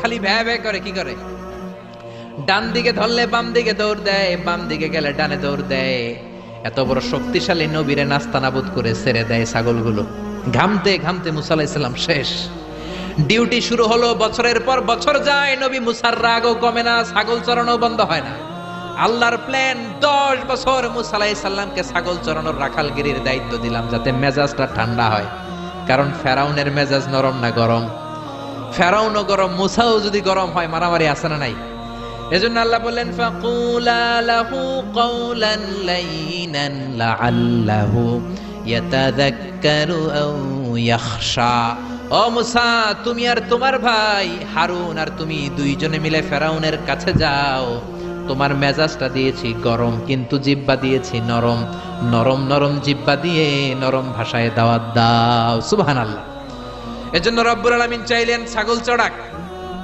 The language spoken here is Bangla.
খালি ভ্যা ভ্যা করে, কি করে? ডান দিকে ধরলে বাম দিকে দৌড় দেয়, বাম দিকে গেলে ডানে দৌড় দেয়। এত বড় শক্তিশালী নবীরে নাস্তানাবুদ করে ছেড়ে দেয় ছাগলগুলো। ঘামতে ঘামতে মুসা আলাইহিস সালাম শেষ। ডিউটি শুরু হলো, বছরের পর বছর যায়, নবী মুসার রাগও কমে না, ছাগল চড়ানো বন্ধ হয় না। আল্লাহর প্ল্যান, 10 বছর মুসা আলাইহিস সালামকে ছাগল চড়ানোর রাখালগিরির দায়িত্ব দিলাম, যাতে মেজাজটা ঠান্ডা হয়। কারণ ফেরাউনের মেজাজ নরম না গরম? ফেরাউনও গরম, মুসাও যদি গরম হয়, মারামারি আছে না নাই? এজন্য আল্লাহ বললেন, ফাকুলা লাহু কাওলান লাইনান লাআল্লাহু ইয়াতাযাক্কারু আও ইয়াখশা। ও মুসা, তুমি আর তোমার ভাই হারুন আর তুমি দুইজনে মিলে ফেরাউনের কাছে যাও। তোমার মেজাজটা দিয়েছি গরম, কিন্তু জিহ্বা দিয়েছি নরম। নরম নরম জিহ্বা দিয়ে নরম ভাষায় দাওয়াত দাও। সুবহানাল্লাহ। এজন্য রব্বুল আলামিন চাইলেন ছাগল চড়াক।